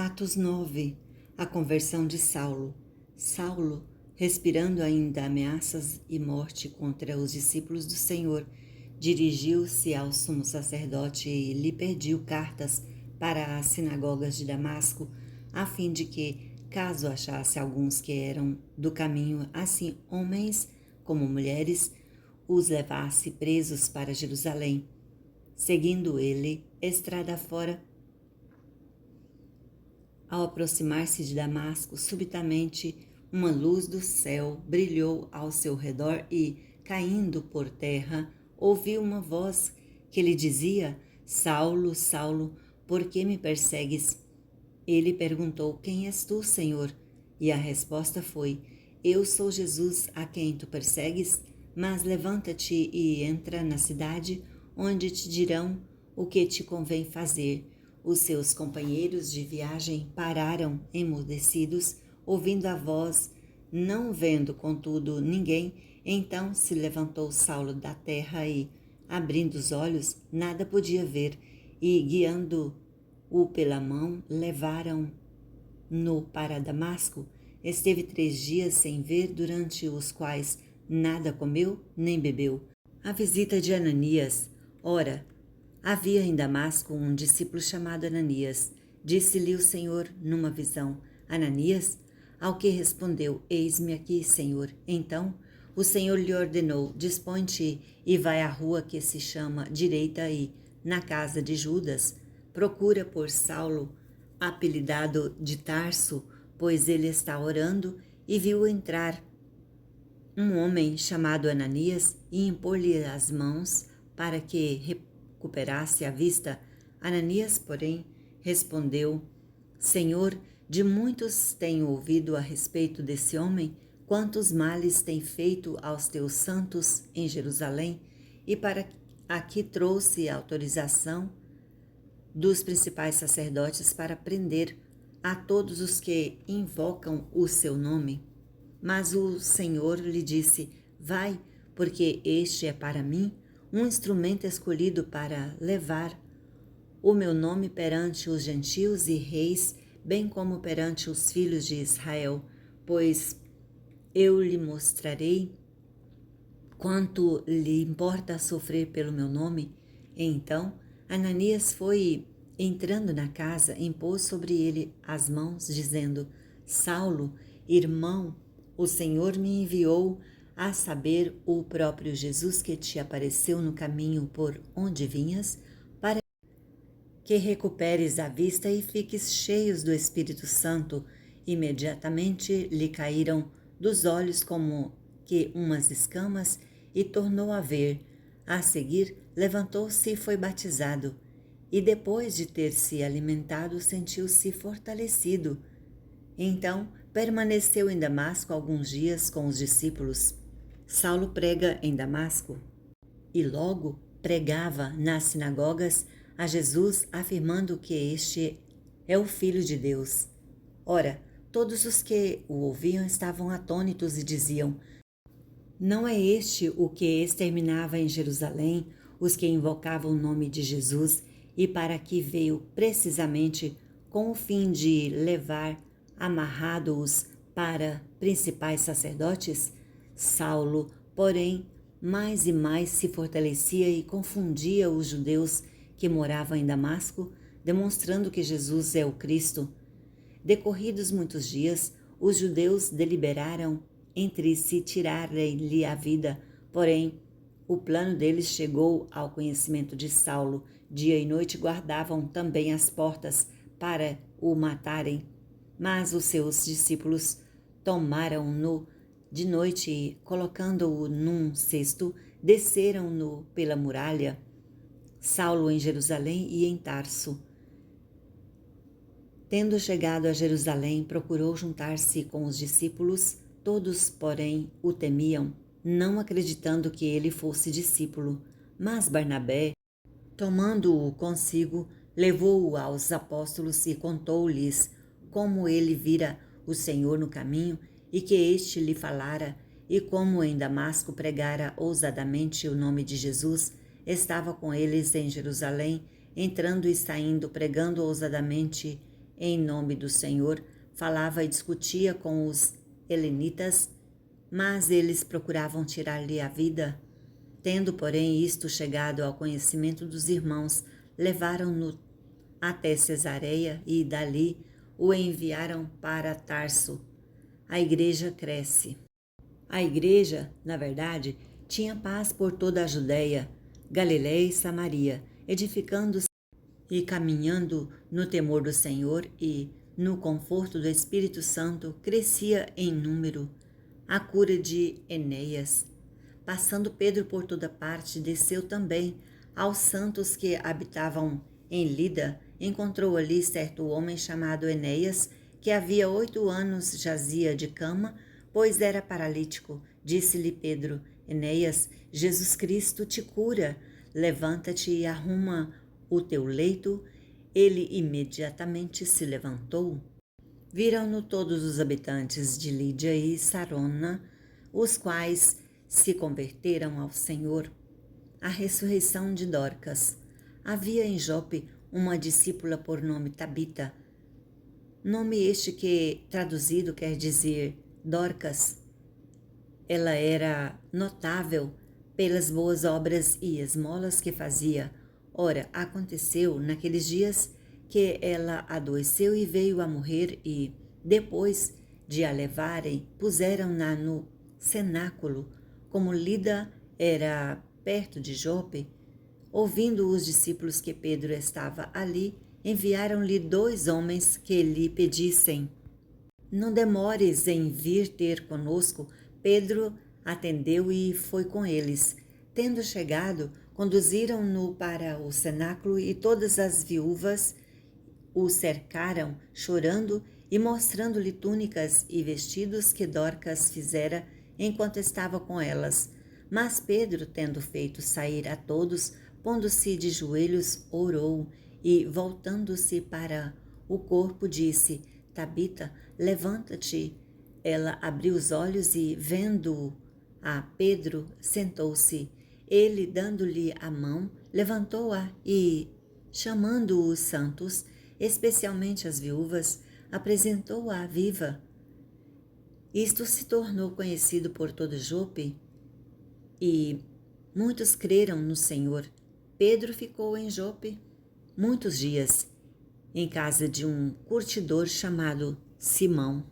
Atos 9. A conversão de Saulo. Saulo, respirando ainda ameaças e morte contra os discípulos do Senhor, dirigiu-se ao sumo sacerdote e lhe pediu cartas para as sinagogas de Damasco, a fim de que, caso achasse alguns que eram do caminho, assim homens como mulheres, os levasse presos para Jerusalém. Seguindo ele, estrada fora, ao aproximar-se de Damasco, subitamente uma luz do céu brilhou ao seu redor e, caindo por terra, ouviu uma voz que lhe dizia: Saulo, Saulo, por que me persegues? Ele perguntou: Quem és tu, Senhor? E a resposta foi: Eu sou Jesus, a quem tu persegues, mas levanta-te e entra na cidade, onde te dirão o que te convém fazer. Os seus companheiros de viagem pararam emudecidos, ouvindo a voz, não vendo, contudo, ninguém. Então se levantou Saulo da terra e, abrindo os olhos, nada podia ver, e, guiando-o pela mão, levaram-no para Damasco. Esteve 3 dias sem ver, durante os quais nada comeu nem bebeu. A visita de Ananias. Ora, havia em Damasco um discípulo chamado Ananias. Disse-lhe o Senhor numa visão: Ananias? Ao que respondeu: Eis-me aqui, Senhor. Então o Senhor lhe ordenou: Dispõe-te e vai à rua que se chama Direita e, na casa de Judas, procura por Saulo, apelidado de Tarso, pois ele está orando, e viu entrar um homem chamado Ananias e impor-lhe as mãos para que recuperasse a vista. Ananias, porém, respondeu: Senhor, de muitos tenho ouvido a respeito desse homem, quantos males tem feito aos teus santos em Jerusalém, e para aqui trouxe a autorização dos principais sacerdotes para prender a todos os que invocam o seu nome. Mas o Senhor lhe disse: Vai, porque este é para mim um instrumento escolhido para levar o meu nome perante os gentios e reis, bem como perante os filhos de Israel, pois eu lhe mostrarei quanto lhe importa sofrer pelo meu nome. Então Ananias foi, entrando na casa, impôs sobre ele as mãos, dizendo: Saulo, irmão, o Senhor me enviou, a saber, o próprio Jesus que te apareceu no caminho por onde vinhas, para que recuperes a vista e fiques cheios do Espírito Santo. Imediatamente lhe caíram dos olhos como que umas escamas e tornou a ver. A seguir, levantou-se e foi batizado. E depois de ter se alimentado, sentiu-se fortalecido. Então, permaneceu em Damasco alguns dias com os discípulos. Saulo prega em Damasco e logo pregava nas sinagogas a Jesus, afirmando que este é o Filho de Deus. Ora, todos os que o ouviam estavam atônitos e diziam: Não é este o que exterminava em Jerusalém os que invocavam o nome de Jesus, e para aqui veio precisamente com o fim de levar amarrado-os para principais sacerdotes? Saulo, porém, mais e mais se fortalecia e confundia os judeus que moravam em Damasco, demonstrando que Jesus é o Cristo. Decorridos muitos dias, os judeus deliberaram entre si tirarem-lhe a vida, porém o plano deles chegou ao conhecimento de Saulo. Dia e noite guardavam também as portas para o matarem. Mas os seus discípulos tomaram-no de noite e, colocando-o num cesto, desceram-no pela muralha. Saulo em Jerusalém e em Tarso. Tendo chegado a Jerusalém, procurou juntar-se com os discípulos. Todos, porém, o temiam, não acreditando que ele fosse discípulo. Mas Barnabé, tomando-o consigo, levou-o aos apóstolos e contou-lhes como ele vira o Senhor no caminho e que este lhe falara, e como em Damasco pregara ousadamente o nome de Jesus. Estava com eles em Jerusalém, entrando e saindo, pregando ousadamente em nome do Senhor, falava e discutia com os helenitas, mas eles procuravam tirar-lhe a vida. Tendo, porém, isto chegado ao conhecimento dos irmãos, levaram-no até Cesareia e, dali, o enviaram para Tarso. A igreja cresce. A igreja, na verdade, tinha paz por toda a Judéia, Galiléia e Samaria, edificando-se e caminhando no temor do Senhor e, no conforto do Espírito Santo, crescia em número. A cura de Enéas. Passando Pedro por toda parte, desceu também aos santos que habitavam em Lida. Encontrou ali certo homem chamado Enéas, que havia 8 anos jazia de cama, pois era paralítico. Disse-lhe Pedro: Enéas, Jesus Cristo te cura. Levanta-te e arruma o teu leito. Ele imediatamente se levantou. Viram-no todos os habitantes de Lídia e Sarona, os quais se converteram ao Senhor. A ressurreição de Dorcas. Havia em Jope uma discípula por nome Tabita, nome este que, traduzido, quer dizer Dorcas. Ela era notável pelas boas obras e esmolas que fazia. Ora, aconteceu naqueles dias que ela adoeceu e veio a morrer, e, depois de a levarem, puseram-na no cenáculo. Como Lida era perto de Jope, ouvindo os discípulos que Pedro estava ali, enviaram-lhe 2 homens que lhe pedissem: não demores em vir ter conosco. Pedro atendeu e foi com eles. Tendo chegado, conduziram-no para o cenáculo e todas as viúvas o cercaram, chorando e mostrando-lhe túnicas e vestidos que Dorcas fizera enquanto estava com elas. Mas Pedro, tendo feito sair a todos, pondo-se de joelhos, orou e, voltando-se para o corpo, disse: Tabita, levanta-te. Ela abriu os olhos e, vendo a Pedro, sentou-se. Ele, dando-lhe a mão, levantou-a e, chamando os santos, especialmente as viúvas, apresentou-a viva. Isto se tornou conhecido por todo Jope e muitos creram no Senhor. Pedro ficou em Jope muitos dias, em casa de um curtidor chamado Simão.